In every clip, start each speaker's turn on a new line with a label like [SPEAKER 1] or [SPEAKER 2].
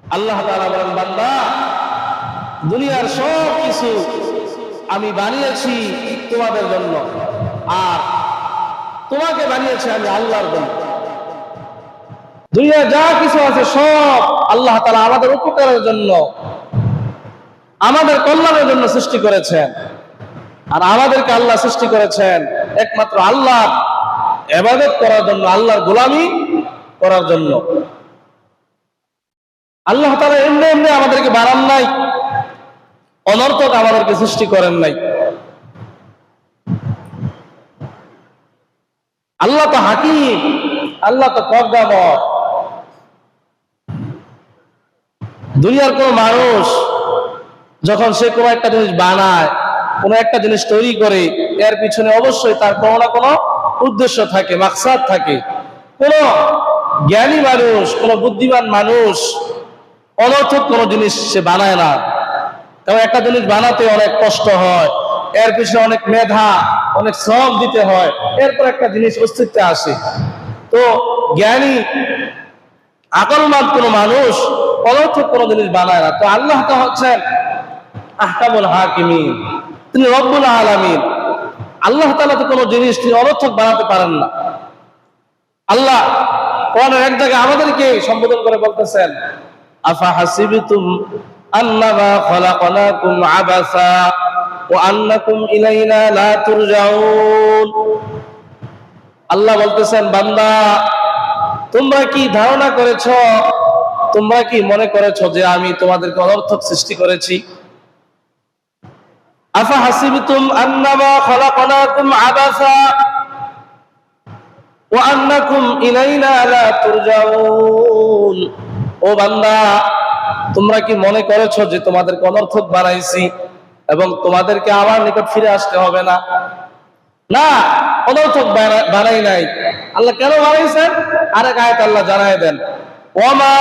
[SPEAKER 1] আল্লাহ তাআলা বলেন, বান্দা, দুনিয়ার সব কিছু আমি বানিয়েছি তোমাদের জন্য, আর তোমাকে বানিয়েছি আমি আল্লাহর জন্য। দুনিয়া যা কিছু আছে সব আল্লাহ তাআলা আমাদের উপকারের জন্য, আমাদের কল্যাণের জন্য সৃষ্টি করেছেন। আর আমাদেরকে আল্লাহ সৃষ্টি করেছেন একমাত্র আল্লাহর ইবাদত করার জন্য, আল্লাহর গোলামি করার জন্য। আল্লাহ তাআলা এমনি এমনি আমাদেরকে বানান নাই, অনর্থক আমাদেরকে সৃষ্টি করেন নাই। আল্লাহ তো হাকিম, আল্লাহ তো প্রজ্ঞাময়। দুনিয়ার কোন মানুষ যখন সে কোনো একটা জিনিস বানায়, কোনো একটা জিনিস তৈরি করে, এর পিছনে অবশ্যই তার কোনো না কোনো উদ্দেশ্য থাকে, মাকসাদ থাকে। কোন জ্ঞানী মানুষ, কোন বুদ্ধিমান মানুষ অনর্থক কোনো জিনিস সে বানায় না। কারণ একটা জিনিস বানাতে অনেক কষ্ট হয়, এর পিছনে অনেক মেধা, অনেক শ্রম দিতে হয়, এরপর একটা জিনিস অস্তিত্বে আসে। তো জ্ঞানী আকলমান কোন মানুষ অনর্থক কোনো জিনিস বানায় না। তো আল্লাহ তো হচ্ছেন আহকামুল হাকিমিন, তিনি রব্বুল আলামিন। আল্লাহ তাআলা তো কোনো জিনিস তিনি অনর্থক বানাতে পারেন না। আল্লাহ কোরআনের এক জায়গায় আমাদেরকে সম্বোধন করে বলতেছেন, আফা হাসিবতুম আন্নামা খলাকনাকুম আবাসা ওয়া আন্নাকুম ইলাইনা লা তুরজাউন। আল্লাহ বলতেছেন, বান্দা, তোমরা কি ধারণা করেছো, তোমরা কি মনে করেছো যে আমি তোমাদেরকে অনর্থক সৃষ্টি করেছি? আফা হাসিবতুম আন্নামা খলাকনাকুম আবাসা ওয়া আন্নাকুম ইলাইনা লা তুরজাউন। ও বান্দা, তোমরা কি মনে করেছো যে তোমাদেরকে অনর্থক বানাইছি এবং তোমাদেরকে আমার নিকট ফিরে আসতে হবে না? না, অনর্থক বানাই নাই। আল্লাহ কেন বানাইছেন আরেক আয়াত আল্লাহ জানায় দেন, ওয়ামা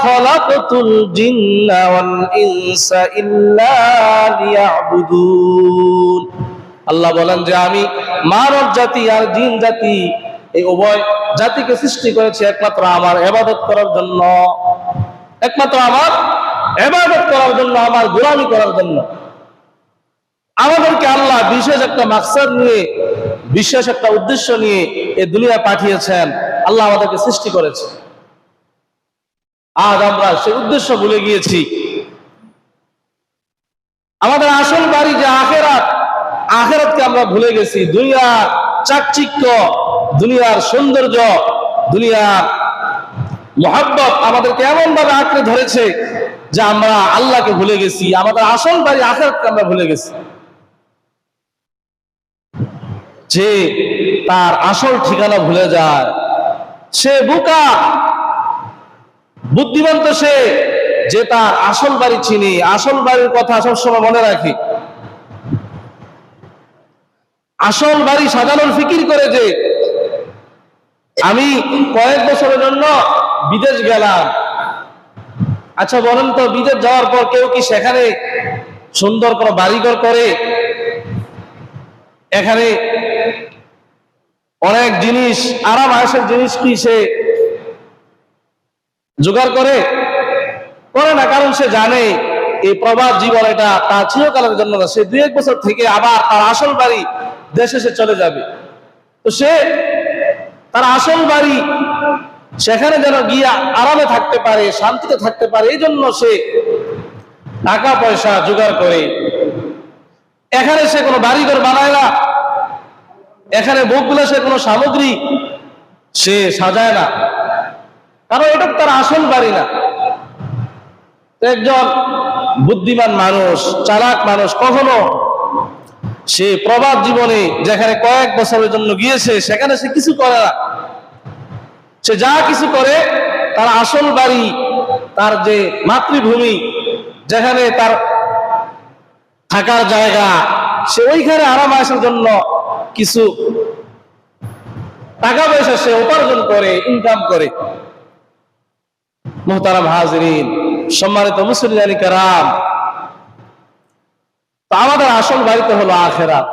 [SPEAKER 1] খালাকতুল জিন্না ওয়াল ইনসা ইল্লা লিয়াবুদুন। আল্লাহ বলেন যে আমি মানব জাতি আর জিন জাতি, এই উভয় জাতিকে সৃষ্টি করেছি একমাত্র আমার ইবাদত করার জন্য, একমাত্র আমার ইবাদত করার জন্য, আমার গোলামি করার জন্য। আমাদেরকে আল্লাহ বিশেষ একটা মাকসাদ নিয়ে, বিশেষ একটা উদ্দেশ্য নিয়ে এই দুনিয়া পাঠিয়েছেন। আল্লাহ আমাদেরকে সৃষ্টি করেছে। আজ আমরা সেই উদ্দেশ্য ভুলে গিয়েছি। আমাদের আসল বাড়ি যে আখিরাত, আখিরাতকে আমরা ভুলে গেছি। দুনিয়ার চাকচিক্য, দুনিয়ার সৌন্দর্য, দুনিয়ার মুহাব্বত আমাদেরকে এমন ভাবে আঁকড়ে ধরেছে যে আমরা আল্লাহকে ভুলে গেছি। আমাদের আসল বাড়ি আখিরাতকে আমরা ভুলে গেছি। যে তার আসল ঠিকানা ভুলে যায় সে বোকা। বুদ্ধিমান তো সে যে তার আসল বাড়ি চিনি, আসল বাড়ির কথা সবসময় মনে রাখি, আসল বাড়ি সাজানোর ফিকির করে যে আমি কয়েক বছরের জন্য বিদেশ গেলাম। আচ্ছা বলেন তো, বিদেশ যাওয়ার পর কেউ কি সেখানে সুন্দর কোনো বাড়িঘর করে? এখানে অনেক জিনিস, আরাম আয়েশের জিনিস কি সে জোগাড় করে? করে না। কারণ সে জানে এই প্রবাস জীবন এটা তার চিরকালের জন্য না। সে 2-1 বছর থেকে আবার তার আসল বাড়ি দেশে সে চলে যাবে। তো সে তার আসল বাড়ি সেখানে যেন গিয়ে আরামে থাকতে পারে, শান্তিতে থাকতে পারে, এই জন্য সে টাকা পয়সা জোগাড় করে। এখানে সে কোনো বাড়িঘর বানায় না, এখানে ভোগগুলো সে কোনো সামগ্রী সে সাজায় না, কারণ এটা তার আসল বাড়ি না। একজন বুদ্ধিমান মানুষ, চালাক মানুষ কখনো সে প্রবাস জীবনে যেখানে কয়েক বছরের জন্য গিয়েছে সেখানে সে কিছু করে না। সে যা কিছু করে তার আসল বাড়ি, তার যে মাতৃভূমি, যেখানে তার থাকার জায়গা, সে ওইখানে আরাম আয়েশের জন্য কিছু টাকা পয়সা সে উপার্জন করে, ইনকাম করে। মুহতারাম হাজিরিন, সম্মানিত মুসলিম কারাম, তো আমাদের আসল বাড়িতে হলো আখিরাত।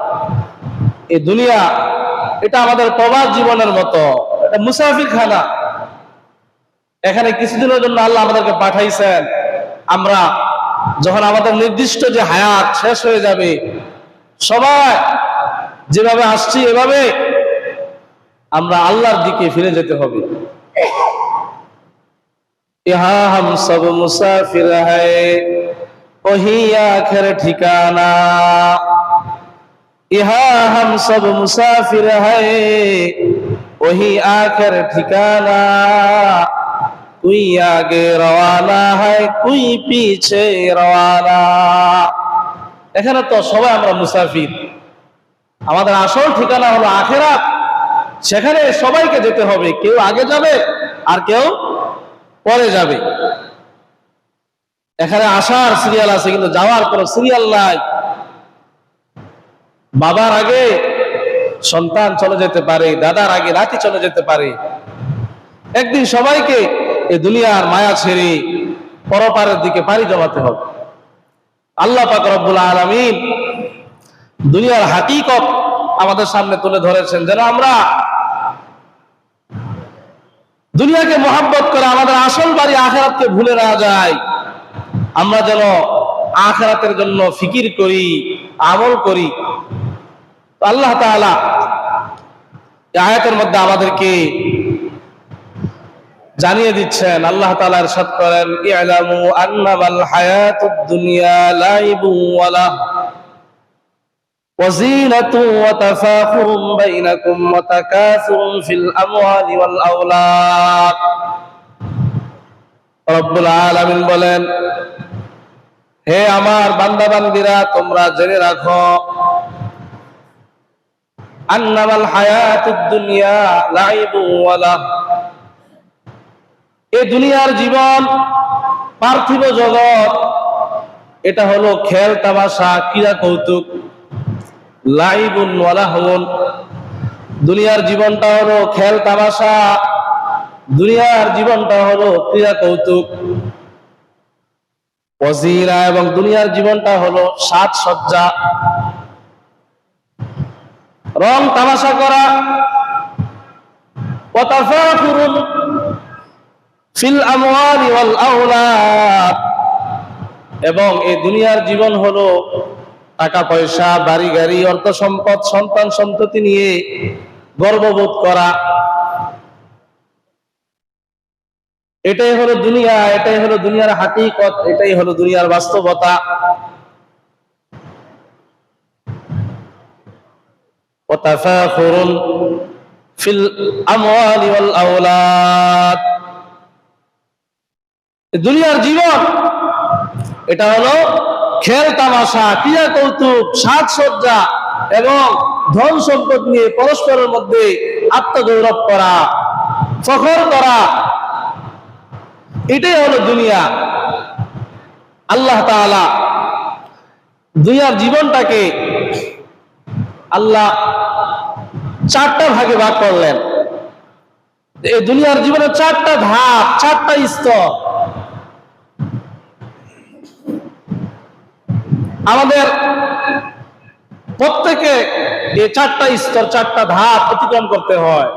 [SPEAKER 1] এই দুনিয়া এটা আমাদের প্রবাস জীবনের মতো, এটা মুসাফির খানা। এখানে কিছুদিনের জন্য আল্লাহ আমাদেরকে পাঠাইছেন। আমরা যখন আমাদের নির্দিষ্ট যে হায়াত শেষ হয়ে যাবে, সবাই যেভাবে আসছি এভাবে আমরা আল্লাহর দিকে ফিরে যেতে হবে। ইহা হাম সব মুসাফির হ্যায় ওহি আখির ঠিকানা, ইহা হাম সব মুসাফির হ্যায় ওহি আখির ঠিকানা, কুই আগে রওয়ানা হয় কুই পিছে রওয়ানা। এখানে তো সবাই আমরা মুসাফির, আমাদের আসল ঠিকানা হলো আখিরাত। সেখানে সবাইকে যেতে হবে, কেউ আগে যাবে আর কেউ পরে যাবে। এখানে আসার সিরিয়াল আছে কিন্তু যাওয়ার কোনো সিরিয়াল নাই। বাবার আগে সন্তান চলে যেতে পারে, দাদার আগে নাতি চলে যেতে পারে। একদিন সবাইকে এই দুনিয়ার মায়া ছেড়ে পরপারের দিকে পাড়ি জমাতে হবে। আল্লাহ পাক রব্বুল আলামিন দুনিয়ার হাকিকত আমাদের সামনে তুলে ধরেছেন, যেন আমরা দুনিয়াকে মহব্বত করে আমাদের আসল বাড়ি আখিরাতকে ভুলে না যাই। আমরা যেন আখিরাতের জন্য ফিকির করি, আমল করি। আল্লাহ তাআলা এই আয়াতের মধ্যে আমাদেরকে জানিয়ে দিচ্ছেন। আল্লাহ তাআলা ইরশাদ করেন, ই'লামু আন্নামাল হায়াতুদ দুনিয়া লাইবুন ওয়া লাহু ওয়া যিনাতুন ওয়া তাফাখুরুন বাইনাকুম ওয়া তাকাসুরুন ফিল আমওয়ালি ওয়াল আওলাদ। রব্বুল আলামিন বলেন, হে আমার বান্দা বান্দীরা, তোমরা জেনে রাখো, আন্নামাল হায়াতুদ দুনিয়া লাইবুন ওয়া লাহু, এই দুনিয়ার জীবন, পার্থিব জগৎ, এটা হলো খেল তামাশা, ক্রীড়া কৌতুক। লাইবুন ওয়া লাহউন, দুনিয়ার জীবনটা হলো খেল তামাশা, দুনিয়ার জীবনটা হলো ক্রীড়া কৌতুক। ওয়াজিনা, এবং দুনিয়ার জীবনটা হলো সাজসজ্জা, রং তামাশা করা। ওয়া তাফাখুরুন ফিল আমওয়ালি ওয়াল আওলাদ, এবং এই দুনিয়ার জীবন হলো টাকা পয়সা, বাড়ি গাড়ি, অর্থ সম্পদ, সন্তান সন্ততি নিয়ে গর্ববোধ করা। এটাই হলো দুনিয়া, এটাই হলো দুনিয়ার হাকিকত, এটাই হলো দুনিয়ার বাস্তবতা। ওয়া তাফাখুরুন ফিল আমওয়ালি ওয়াল আওলাদ, দুনিয়ার জীবন এটা হলো খেল তামাশা, ক্রীড়া কৌতুক, সাজসজ্জা এবং ধন সম্পদ নিয়ে পরস্পরের মধ্যে আত্মগৌরব করা, ফখর করা, এটাই হলো দুনিয়া। আল্লাহ তাআলা দুনিয়ার জীবনটাকে আল্লাহ চারটা ভাগে ভাগ করলেন। এই দুনিয়ার জীবনের চারটা ধাপ, চারটা স্তর। আমাদের প্রত্যেকে এই চারটা স্তর, চারটা ধাপ অতিক্রম করতে হয়।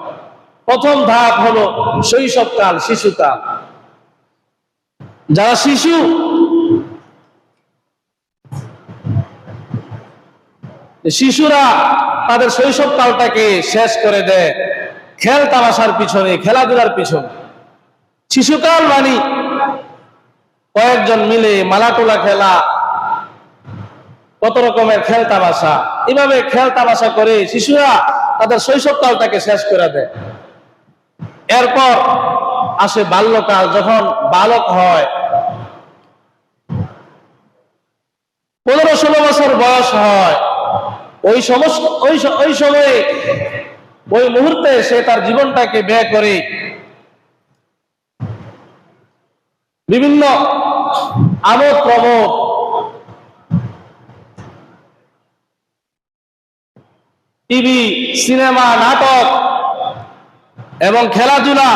[SPEAKER 1] প্রথম ধাপ হলো শৈশবকাল, শিশুকাল। যারা শিশু, শিশুরা তাদের শৈশবকালটাকে শেষ করে দেয় খেল তামাশার পিছনে, খেলাধুলার পিছনে। শিশুকাল মানে কয়েকজন মিলে মালাটোলা খেলা, কত রকমের খেল তামাশা, এভাবে খেল তামাশা করে শিশুরা তাদের শৈশবকালটাকে শেষ করে দেয়। এরপর আসে বাল্যকাল, যখন বালক হয়, 15-16 বছর বয়স হয়। ওই সময়ে, ওই মুহূর্তে সে তার জীবনটাকে ব্যয় করে বিভিন্ন আমোদ প্রমোদ, টিভি, সিনেমা, নাটক এবং খেলাধুলা,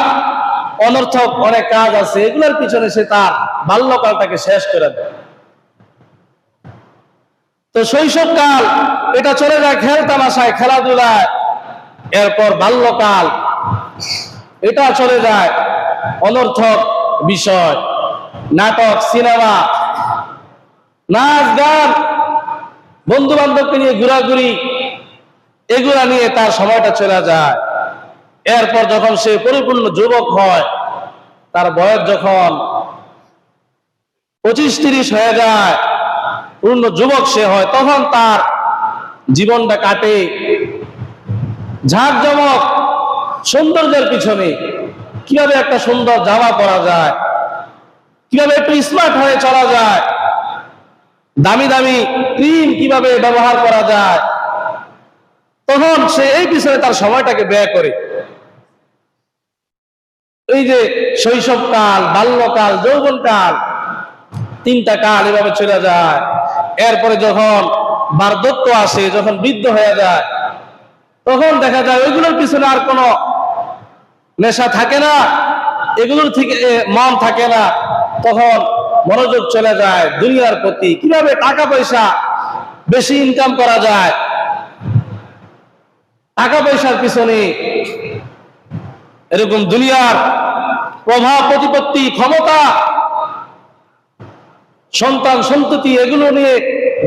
[SPEAKER 1] অনর্থক অনেক কাজ আছে, এগুলোর পিছনে সে তার বাল্যকালটাকে শেষ করে দেয়। তো শৈশবকাল এটা চলে যায় খেল তামাশায়, খেলাধুলায়। এরপর বাল্যকাল এটা চলে যায় অনর্থক বিষয়, নাটক, সিনেমা, নাচ গান, বন্ধু বান্ধবকে নিয়ে ঘোরাঘুরি, এগুলা নিয়ে তার সময়টা চলে যায়। এরপর যখন সে পরিপূর্ণ যুবক হয়, তার বয়স যখন 25-30 হয়ে যায়, পূর্ণ যুবক সে হয়, তখন তার জীবনটা কাটে ঝাঁকজমক সৌন্দর্যের পিছনে। কিভাবে একটা সুন্দর জামা পরা যায়, কিভাবে একটু স্মার্ট হয়ে চলা যায়, দামি দামি ক্রিম কিভাবে ব্যবহার করা যায়, তখন সে এই পিছনে তার সময়টাকে ব্যয় করে। এই যে শৈশবকাল, বাল্যকাল, যৌবনকাল, 3টা কাল এভাবে চলে যায়। এরপরে যখন বার্ধক্য আসে, যখন বৃদ্ধ হয়ে যায়, তখন দেখা যায় ওইগুলোর পিছনে আর কোনো নেশা থাকে না, এগুলোর থেকে মন থাকে না। তখন মনোযোগ চলে যায় দুনিয়ার প্রতি, কিভাবে টাকা পয়সা বেশি ইনকাম করা যায়, টাকা পয়সার পিছনে, এরকম দুনিয়ার প্রভাব প্রতিপত্তি, ক্ষমতা, সন্তান সন্ততি, এগুলো নিয়ে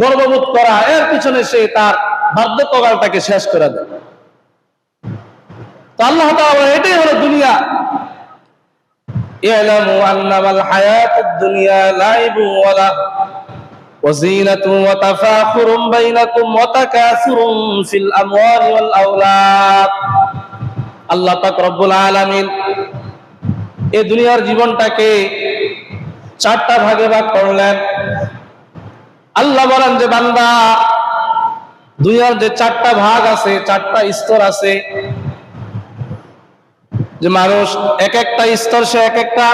[SPEAKER 1] গর্ববোধ করা, এর পিছনে সে তার বার্ধক্যকালটাকে শেষ করে দেয়। তো আল্লাহ তাআলা এটাই হলো দুনিয়া। ইয়ালামু আন্নামাল হায়াতুদ দুনিয়া লাইবু ওয়া লাহু ওয়া যিনাতুন ওয়া তাফাখুরুম বাইনাকুম ওয়া তাকাসুরুম ফিল আমওয়ালি ওয়াল আওলাদ। আল্লাহ পাক রব্বুল আলামিন এই দুনিয়ার জীবনটাকে 4টা ভাগে ভাগ করলেন। আল্লাহ বলেন যে বান্দা, দুনিয়ার যে 4টা ভাগ আছে, 4টা স্তর আছে, যে মানুষ এক একটা স্তর সে এক একটা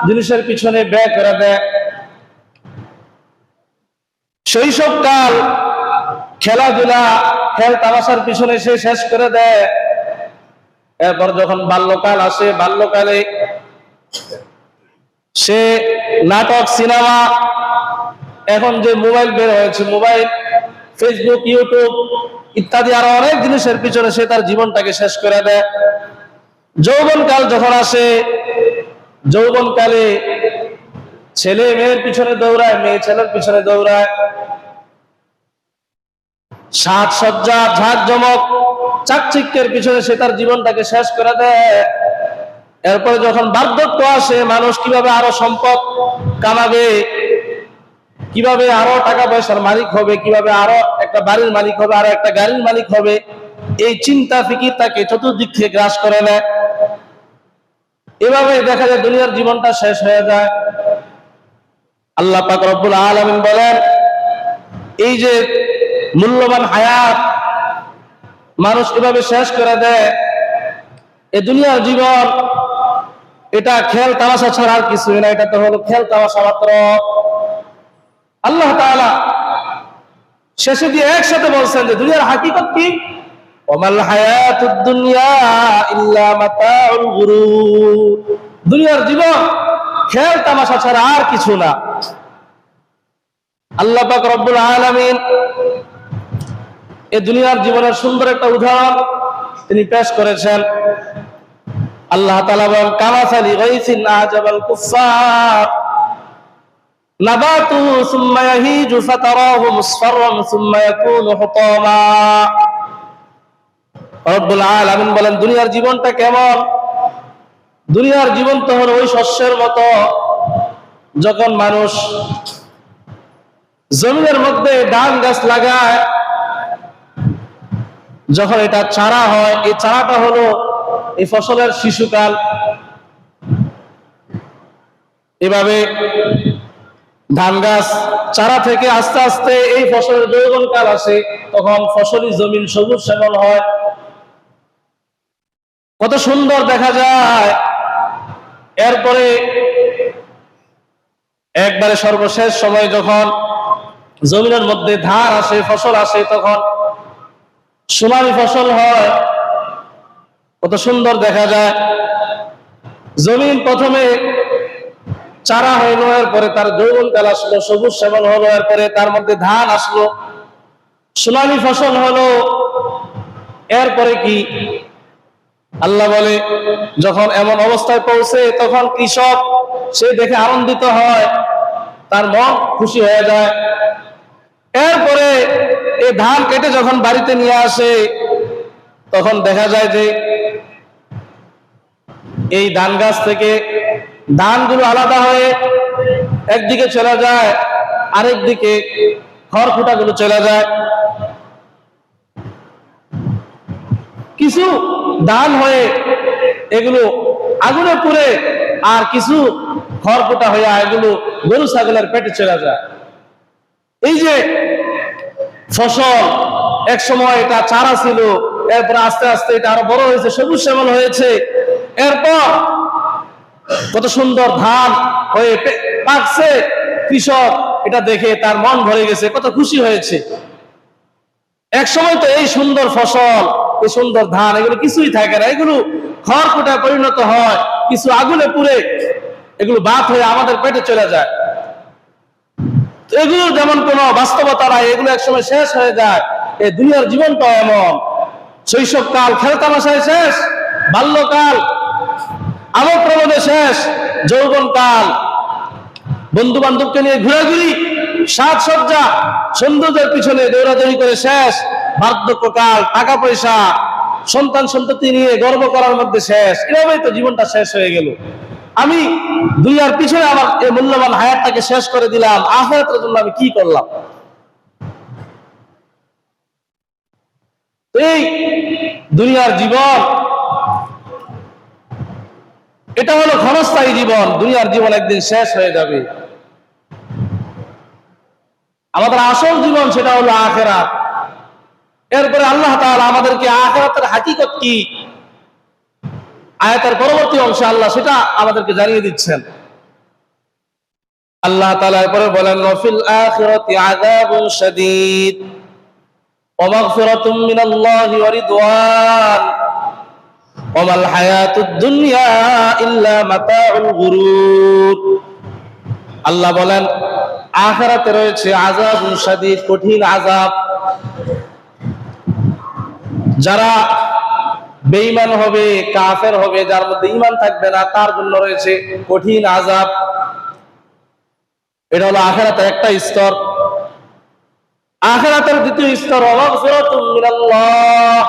[SPEAKER 1] জিনিসের পিছনে ব্যয় করে দেয়। শৈশবকাল খেলাধুলা, খেল তামাশার পিছনে সে শেষ করে দেয়। এরপর যখন বাল্যকাল আসে, বাল্যকালে সে নাটক, সিনেমা, এখন যে মোবাইল বের হয়েছে, মোবাইল, ফেসবুক, ইউটিউব ইত্যাদি আরো অনেক জিনিসের পিছনে সে তার জীবনটাকে শেষ করে দেয়। যৌবনকাল যখন আসে, যৌবনকালে ছেলে মেয়ের পিছনে দৌড়ায়, মেয়ে ছেলের পিছনে দৌড়ায়, সাজসজ্জা, ঝাঁকজমক, চাকচিক্যের পিছনে সে তার জীবনটাকে শেষ করে দেয়। এরপরে যখন বার্ধক্য আসে, মানুষ কিভাবে আরো সম্পদ কামাবে, কিভাবে আরো টাকা পয়সার মালিক হবে, কিভাবে আরো একটা বাড়ির মালিক হবে, আরো একটা গাড়ির মালিক হবে, এই চিন্তা ফিকির তাকে চতুর্দিক থেকে গ্রাস করে নেয়। এভাবে দেখা যায় দুনিয়ার জীবনটা শেষ হয়ে যায়। আল্লাহ পাক রব্বুল আলামিন বলেন, এই যে মূল্যবান হায়াত মানুষ এভাবে শেষ করে দেয়, এই দুনিয়ার জীবন এটা খেল তামাশা ছাড়া আর কিছুই না, এটা তো হলো খেল তামাশা মাত্র। আল্লাহ তাআলা শেষে দিয়ে একসাথে বলছেন যে দুনিয়ার হাকিকত কি, ওয়ামাল হায়াতুদ দুনিয়া ইল্লা মাতাউল গুরুর। দুনিয়ার জীবন খেল তামাশা ছাড়া আর কিছু না। আল্লাহ পাক রব্বুল আলামিন এই দুনিয়ার জীবনের সুন্দর একটা উদাহরণ তিনি পেশ করেছেন। আল্লাহ তাআলা বলেন, কামাসালি গাইসিন আজাবাল কুফার নাবাতু সুম্মা ইয়াহিজু ফাতারাহু মুসফাররান সুম্মা ইয়াকুনু হুতামা। রব্বুল আলামিন বলেন, দুনিয়ার জীবনটা কেমন? দুনিয়ার জীবন তো হলো ওই শস্যের মতো, যখন মানুষ জমিনের মধ্যে ধান গাছ লাগায়, যখন এটা চারা হয়, এই চারাটা হলো এই ফসলের শিশুকাল। এভাবে ধান গাছ চারা থেকে আস্তে আস্তে এই ফসলের যৌবনকাল আসে, তখন ফসলি জমিন সবুজ শ্যামল হয়, কত সুন্দর দেখা যায়। এরপরে একবারে সর্বশেষ সময় যখন জমিনের মধ্যে ধান আসে, ফসল আসে, তখন সোনালী ফসল হয়, কত সুন্দর দেখা যায়। জমিন প্রথমে চারা হইলো, এরপরে তার যৌবনকাল আসলো, সবুজ শ্যামল হলো, এরপরে তার মধ্যে ধান আসলো, সোনালী ফসল হলো। এরপরে কি আল্লাহ বলে যখন এমন অবস্থায় পৌঁছে তখন কৃষক সে দেখে আনন্দিত হয়, তার মন খুশি হয়ে যায়। এরপরে এই ধান কেটে যখন বাড়িতে নিয়ে আসে তখন দেখা যায় যে এই ধান গাছ থেকে ধানগুলো আলাদা হয়ে একদিকে চলে যায়, আরেক দিকে খড়কুটাগুলো চলে যায়। কিছু ধান হয়ে এগুলো আগুনে পুড়ে, আর কিছু খড়কুটা হয়ে এগুলো গরু ছাগলের পেটে চলে যায়। এই যে ফসল, এক সময় এটা চারা ছিল, এরপর আস্তে আস্তে এটা আরো বড় হয়েছে, সবুজ শ্যামল হয়েছে, এরপর কত সুন্দর ধান হয়ে পাকছে। কৃষক এটা দেখে তার মন ভরে গেছে, কত খুশি হয়েছে। এক সময় তো এই সুন্দর ফসল, এই সুন্দর ধান, এগুলো কিছুই থাকে না, এগুলো খড়কুটায় পরিণত হয়, কিছু আগুনে পুড়ে এগুলো বাত হয়ে আমাদের পেটে চলে যায়। এগুলো যেমন কোনো বাস্তবতা নাই, এগুলো একসময় শেষ হয়ে যায়। এই দুনিয়ার জীবনটা এমন, শৈশবকাল খেলতামাশায় শেষ, বাল্যকাল আমোদ প্রমোদে শেষ, যৌবনকাল বন্ধু বান্ধবকে নিয়ে ঘোরাঘুরি, সাজসজ্জা সৌন্দর্যের পিছনে দৌড়াদৌড়ি করে শেষ, বার্ধক্যকাল টাকা পয়সা সন্তান সন্ততি নিয়ে গর্ব করার মধ্যে শেষ। এভাবেই তো জীবনটা শেষ হয়ে গেল। আমি দুনিয়ার পিছনে আমার এই মূল্যবান হায়াতটাকে শেষ করে দিলাম, আখিরাতের জন্য আমি কি করলাম? এই দুনিয়ার জীবন এটা হলো ক্ষণস্থায়ী জীবন, দুনিয়ার জীবন একদিন শেষ হয়ে যাবে। আমাদের আসল জীবন সেটা হলো আখিরাত। এরপরে আল্লাহ তাআলা আমাদেরকে আখিরাতের হাকিকত কি, আয়াতের পরবর্তী অংশে আল্লাহ সেটা আমাদেরকে জানিয়ে দিচ্ছেন। আল্লাহ তাআলা এরপরে বলেন, ওয়াফিল আখিরাতি আযাবুন শাদীদ ওয়া মাগফিরাতুম মিনাল্লাহি ওয়া রিদওয়ান ওয়া মাল হায়াতুদ দুনিয়া ইল্লা মাতাউল গুরুর। আল্লাহ বলেন আখিরাতে রয়েছে আযাবুন শাদীদ, কঠিন আযাব। যারা বেঈমান হবে, কাফের হবে, যার মধ্যে ঈমান থাকবে না, তার জন্য রয়েছে কঠিন আযাব। এটা হলো আখিরাতের একটা স্তর। আখিরাতের দ্বিতীয় স্তর মাগফিরাতুম মিনাল্লাহ,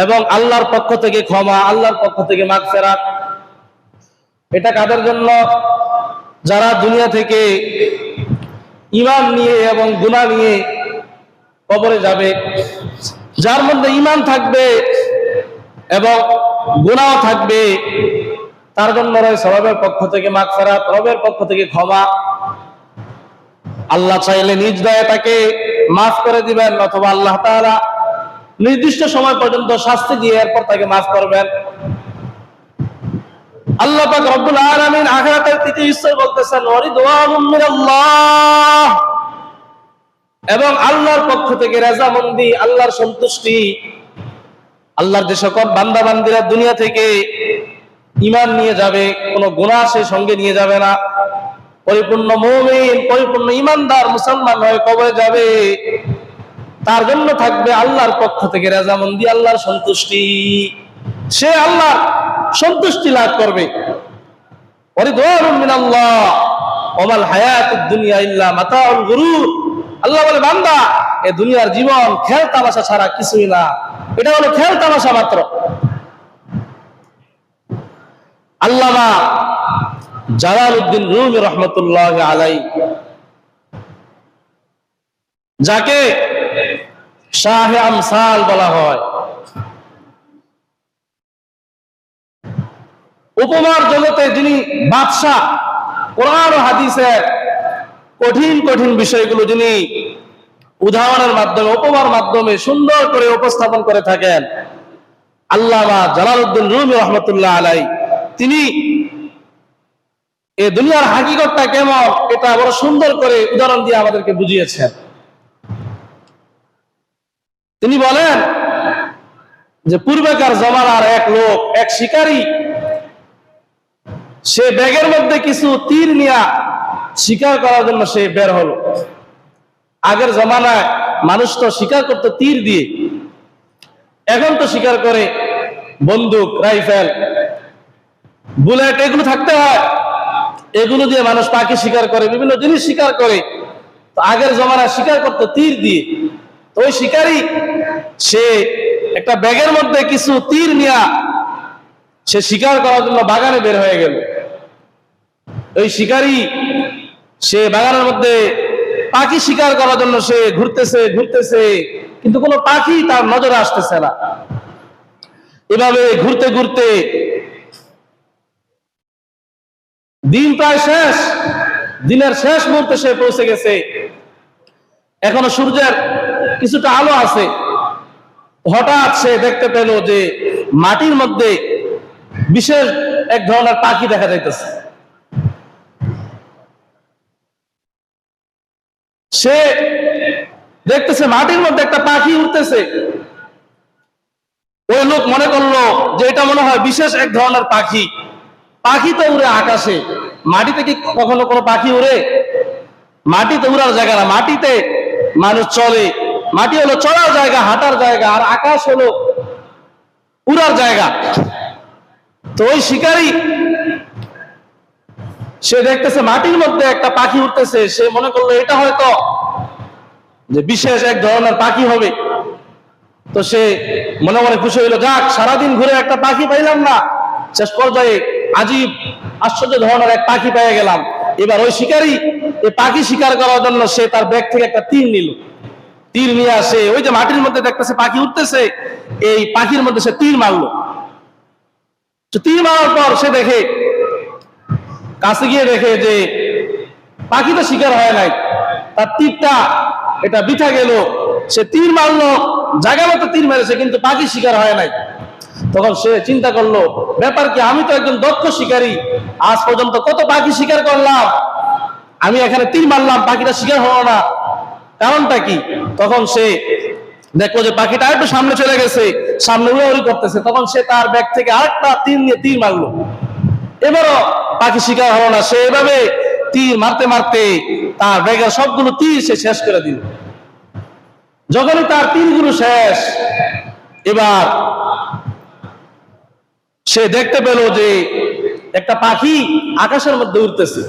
[SPEAKER 1] এবং আল্লাহর পক্ষ থেকে ক্ষমা, আল্লাহর পক্ষ থেকে মাগফিরাত। এটা কাদের জন্য? যারা দুনিয়া থেকে ঈমান নিয়ে এবং গুনাহ নিয়ে কবরে যাবে, যার মধ্যে ঈমান থাকবে এবং গুনাহ থাকবে, তার জন্য রয়েছে রবের পক্ষ থেকে মাগফিরাত, রবের পক্ষ থেকে ক্ষমা। আল্লাহ চাইলে নিজ দয়ায় তাকে মাফ করে দিবেন, অথবা আল্লাহ তাআলা নির্দিষ্ট সময় পর্যন্ত শাস্তি দিয়ে এরপর তাকে মাফ করবেন। আল্লাহ পাক রব্বুল আলামিন আখিরাতের তৃতীয় স্তর বলতেছেন ওয়া রিদওয়ানুম মিনাল্লাহ, এবং আল্লাহর পক্ষ থেকে রাজামন্দি, আল্লাহর সন্তুষ্টি। আল্লাহর যে সকল বান্দা বান্দীরা দুনিয়া থেকে ঈমান নিয়ে যাবে, কোনো গুনাহ সে সঙ্গে নিয়ে যাবে না, পরিপূর্ণ মুমিন, পরিপূর্ণ ঈমানদার মুসলমান হয়ে কবরে যাবে, তার জন্য থাকবে আল্লাহর পক্ষ থেকে রাজামন্দি, আল্লাহর সন্তুষ্টি। সে আল্লাহর সন্তুষ্টি লাভ করবে। ওয়া রিদওয়ানুম মিনাল্লাহ ওয়া মাল হায়াতুদ দুনিয়া ইল্লা মাতাউল গুরুর। আল্লাহ বলে, বান্দা, এই দুনিয়ার জীবন খেল তামাশা ছাড়া কিছুই না, এটা হলো খেল তামাশা মাত্র। আল্লামা জালালউদ্দিন রুমি রাহমাতুল্লাহ আলাইহি, যাকে শাহে আমসাল বলা হয়, উপমার জগতে যিনি বাদশাহ, কোরআন ও হাদিসের কঠিন কঠিন বিষয়গুলো যিনি উদাহরণের মাধ্যমে, উপমার মাধ্যমে সুন্দর করে উপস্থাপন করে থাকেন, আল্লামা জালালউদ্দিন রুমি রাহমাতুল্লাহ আলাইহি, তিনি এই দুনিয়ার হাকিকতটা কেমন এটা বড় সুন্দর করে উদাহরণ দিয়ে আমাদেরকে বুঝিয়েছেন। তিনি বলেন যে পূর্বেকার জমানার এক লোক, এক শিকারী, সে ব্যাগের মধ্যে কিছু তীর নিয়ে শিকার করার জন্য সে বের হলো। আগের জমানায় মানুষ তো শিকার করতো তীর দিয়ে, এখন তো শিকার করে বন্দুক, রাইফেল, বুলেট, এগুলো থাকতে হয়। এগুলো দিয়ে মানুষ পাখি শিকার করে, বিভিন্ন জিনিস শিকার করে। তো আগের জমানায় শিকার করতো তীর দিয়ে। তো ওই শিকারী সে একটা ব্যাগের মধ্যে কিছু তীর নিয়ে সে শিকার করার জন্য বাগানে বের হয়ে গেল। ওই শিকারী সে বাগানের মধ্যে পাখি শিকার করার জন্য সে ঘুরতেছে ঘুরতেছে, কিন্তু কোনো পাখি তার নজরে আসতেছে না। এভাবে ঘুরতে ঘুরতে দিন প্রায় শেষ, দিনের শেষ মুহূর্তে সে পৌঁছে গেছে। এখনো সূর্যের কিছুটা আলো আছে। হঠাৎ সে দেখতে পেল যে মাটির মধ্যে বিশেষ এক ধরনের পাখি দেখা যাইতেছে। সে দেখতেছে মাটির মধ্যে একটা পাখি উঠতেছে। ওই লোক মনে করলো যে এটা মনে হয় বিশেষ এক ধরনের পাখি। পাখি তো উড়ে আকাশে, মাটিতে কি কখনো কোনো পাখি উড়ে? মাটিতে উড়ার জায়গা না, মাটিতে মানুষ চলে। মাটি হলো চলার জায়গা, হাঁটার জায়গা, আর আকাশ হলো উড়ার জায়গা। তো ওই শিকারী সে দেখতেছে মাটির মধ্যে একটা পাখি উঠতেছে। সে মনে করলো এটা হয়তো যে বিশেষ এক ধরনের পাখি হবে। তো সে মনে মনে খুশি হইলো, যাক, সারাদিন ঘুরে একটা পাখি পাইলাম না, শেষ পর্যায়ে আজীব আশ্চর্য ধরনের এক পাখি পেয়ে গেলাম। এবার ওই শিকারী এই পাখি শিকার করার জন্য সে তার ব্যাগ থেকে একটা তীর নিল। তীর নিয়ে আসে ওই যে মাটির মধ্যে দেখতেছে পাখি উঠতেছে, এই পাখির মধ্যে সে তীর মারলো। তীর মারার পর সে দেখে, কাছে গিয়ে দেখে যে পাখি তো শিকার হয় নাই, তার তীরটা এটা বৃথা গেল। সে তীর মারলো, জায়গা মতো তীর মেরেছে, কিন্তু পাখি শিকার হয় নাই। তখন সে চিন্তা করলো, ব্যাপার কি, আমি তো একজন দক্ষ শিকারী, আজ পর্যন্ত কত পাখি শিকার করলাম, আমি এখানে তীর মারলাম, পাখিটা শিকার হলো না, কারণটা কি? তখন সে দেখলো যে পাখিটা একটু সামনে চলে গেছে, সামনে উড়াউড়ি করতেছে। তখন সে তার ব্যাগ থেকে আরেকটা তীর নিয়ে তীর মারলো। এবারও পাখি শিকার হলো না। সে এভাবে তীর মারতে মারতে তার ব্যাগের সবগুলো তীর সে শেষ করে দিল। যখনই তার তীরগুলো শেষ, এবার সে দেখতে পেল যে একটা পাখি আকাশের মধ্যে উড়তেছে।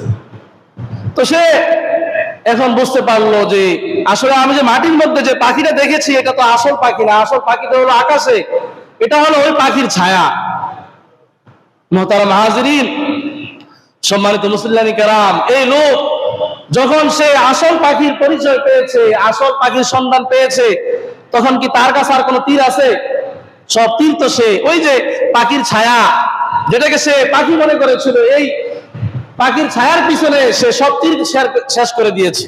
[SPEAKER 1] তো সে এখন বুঝতে পারলো যে আসলে আমি যে মাটির মধ্যে যে পাখিটা দেখেছি এটা তো আসল পাখি না, আসল পাখিটা হলো আকাশে, এটা হলো ওই পাখির ছায়া। মুহতারাম হাজিরিন, সম্মানিত মুসল্লিয়ানি কেরাম, এই লোক যখন সে আসল পাখির পরিচয় পেয়েছে, আসল পাখির সন্ধান পেয়েছে, তখন কি তার কাছে আর কোনো তীর আছে? সব তীর তো সে ওই যে পাখির ছায়া, যেটাকে সে পাখি মনে করেছিল, এই পাখির ছায়ার পিছনে সে সব তীর শেষ করে দিয়েছে।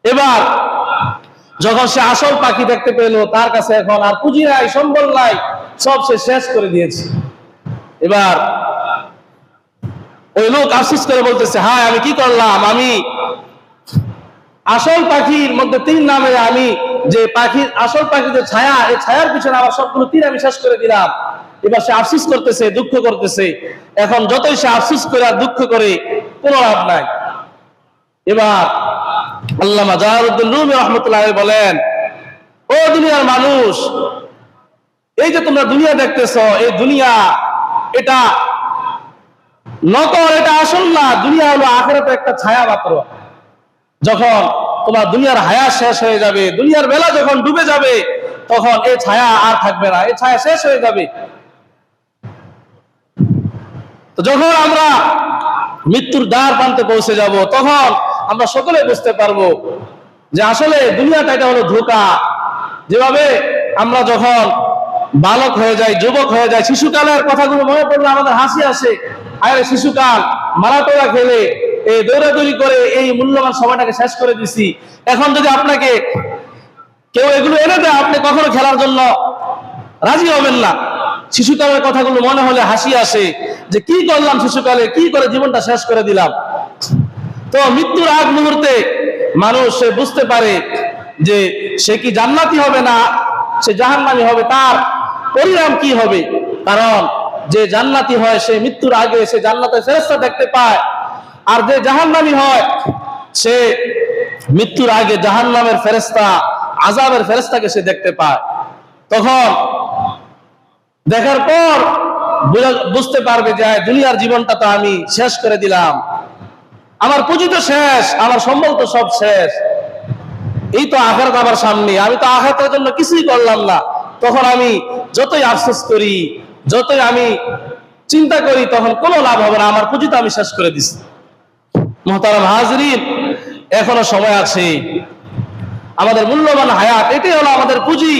[SPEAKER 1] এবার যখন সে আসল পাখি দেখতে পেল, তার কাছে এখন আর পুঁজি নাই, সম্বল নাই, সব সে শেষ করে দিয়েছে। এবার ওই লোক আফসোস করে বলতেছে, হায়, আমি কি করলাম, আমি আসল পাখির মধ্যে তীর নামে আমি যে পাখির আসল পাখির যে ছায়া, এই ছায়ার পিছনে আমার সবগুলো তীর আমি শেষ করে দিলাম। এবার সে আফসোস করতেছে, দুঃখ করতেছে। এখন যতই সে আফসোস করে আর দুঃখ করে, কোনো লাভ নাই। এবার আল্লামা জালালউদ্দিন রুমি রাহমাতুল্লাহ আলাইহি বলেন, ও দুনিয়ার মানুষ, এই যে তোমরা দুনিয়া দেখতেছো, এই দুনিয়া এটা নকল, এটা আসল না। দুনিয়া হলো আখিরাতের একটা ছায়া মাত্র। যখন তোমার দুনিয়ার হায়াত শেষ হয়ে যাবে, দুনিয়ার বেলা যখন ডুবে যাবে, তখন এই ছায়া আর থাকবে না, এই ছায়া শেষ হয়ে যাবে। তো যখন আমরা মৃত্যুর দ্বার প্রান্তে পৌঁছে যাব, তখন আমরা সকলে বুঝতে পারবো যে আসলে দুনিয়াটা এটা হলো ধোঁকা। যেভাবে আমরা যখন বালক হয়ে যাই, যুবক হয়ে যাই, শিশুকালের কথাগুলো মনে পড়লে আমাদের হাসি আসে। আরে শিশুকাল, মারাটোরা খেলে, এই দৌড়াদৌড়ি করে এই মূল্যবান সময়টাকে শেষ করে দিছি। এখন যদি আপনাকে কেউ এগুলো এনে দেয়, আপনি কখনো খেলার জন্য রাজি হবেন না। শিশুকালের কথাগুলো মনে হলে হাসি আসে যে কি করলাম শিশুকালে, কি করে জীবনটা শেষ করে দিলাম। তো মৃত্যুর আগ মুহূর্তে মানুষ বুঝতে পারে যে সে কি জান্নাতি হবে না সে জাহান্নামী হবে, তার পরিণাম কি হবে। কারণ যে জান্নাতি হয় সে মৃত্যুর আগে সে জান্নাতের ফেরেশতা দেখতে পায়, আর যে জাহান্নামী হয় সে মৃত্যুর আগে জাহান্নামের ফেরেশতা, আযাবের ফেরেশতাকে সে দেখতে পায়। তখন দেখার পর বুঝতে পারবে যে দুনিয়ার জীবনটা তো আমি শেষ করে দিলাম, আমার পুঁজি তো শেষ, আমার সম্বল তো সব শেষ, এই তো আখিরাত আমার সামনে, আমি তো আখিরাতের জন্য কিছুই করলাম না। তখন আমি যতই আফসোস করি, যতই আমি চিন্তা করি, তখন কোনো লাভ হবে না, আমার পুঁজি তো আমি শেষ করে দিছি। মুহতারাম হাজরিন, এখনো সময় আছে। আমাদের মূল্যবান হায়াত, এটাই হলো আমাদের পুঁজি,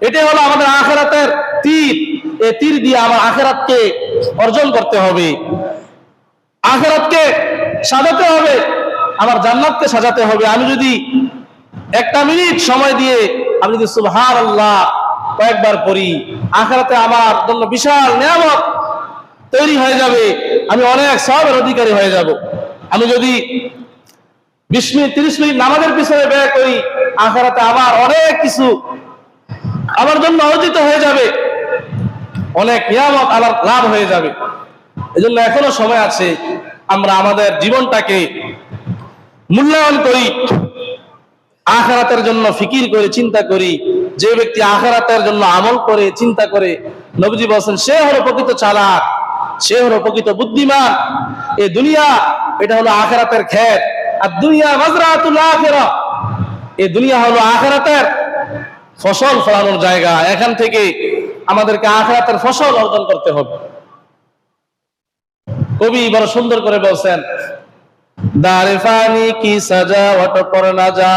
[SPEAKER 1] এটাই হলো আমাদের আখিরাতের তীর। এই তীর দিয়ে আমার আখিরাতকে অর্জন করতে হবে, আখিরাতকে সাজাতে হবে, আমার জান্নাতকে সাজাতে হবে। আমি যদি একটা মিনিট সময় দিয়ে আমি যদি সুবহানাল্লাহ কয়েকবার পড়ি, আখিরাতে আমার জন্য বিশাল নিয়ামত তৈরি হয়ে যাবে, আমি অনেক সওয়াবের অধিকারী হয়ে যাব। আমি যদি 20 মিনিট 30 মিনিট নামাজের পিছনে ব্যয় করি, আখিরাতে আমার অনেক কিছু আমার জন্য অর্জিত হয়ে যাবে, অনেক নিয়ামত আমার লাভ হয়ে যাবে। এজন্য এখনো সময় আছে, আমরা আমাদের জীবনটাকে মূল্যায়ন করি, আখিরাতের জন্য ফিকির করে চিন্তা করি। যে ব্যক্তি আখিরাতের জন্য আমল করে চিন্তা করে, নবীজি বলেন সে হলো প্রকৃত চালাক, সে হলো প্রকৃত বুদ্ধিমান। এই দুনিয়া এটা হলো আখিরাতের ক্ষেত, আর দুনিয়া মাজরাতুল আখিরাহ, এই দুনিয়া হলো আখিরাতের ফসল ফলানোর জায়গা। এখান থেকে আমাদেরকে আখিরাতের ফসল অর্জন করতে হবে। কবি বড় সুন্দর করে বলছেন, দারে ফানি কি সজাওয়াত পর না যা,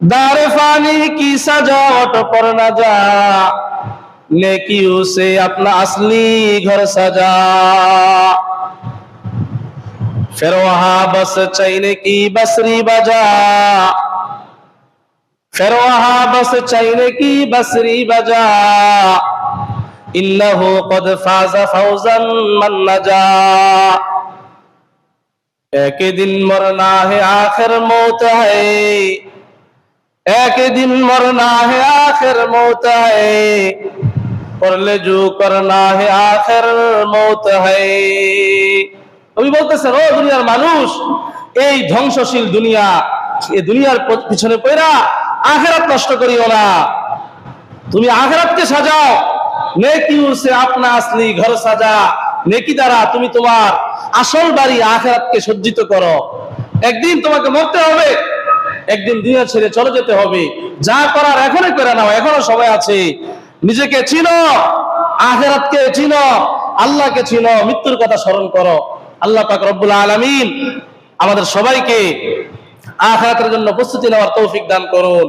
[SPEAKER 1] दार फानी की सजावट पर न जा, नेकियों से अपना असली घर सजा, फिर वहां बस चैने की बसरी बजा, फिर वहां बस चैने की बसरी बजा, इन्नहु कद फाज़ा फौजन मन नजा। एक दिन मरना है आखिर मौत है, एक दिन मरना है आखिर मौत है, पर ले जो करना है आखिर मौत है। আমি বলতেছেন, ও দুনিয়ার মানুষ, এই ধ্বংসশীল দুনিয়া, এই দুনিয়ার পিছনে পড়া আখিরাত নষ্ট করিও না, তুমি আখিরাতকে সাজাও, নেকিও সে আপনা আসলি ঘর সাজা, নেকি দ্বারা তুমি তোমার আসল বাড়ি আখিরাতকে সজ্জিত করো। একদিন তোমাকে মরতে হবে, একদিন দুনিয়া ছেড়ে চলে যেতে হবে, যা করার এখনই করে নাও, এখনো সময় আছে। নিজেকে চিনো, আখিরাতকে চিনো, আল্লাহকে চিনো, মৃত্যুর কথা স্মরণ করো। আল্লাহ পাক রব্বুল আলামিন আমাদের সবাইকে আখিরাতের জন্য প্রস্তুতি নেওয়ার তৌফিক দান করুন।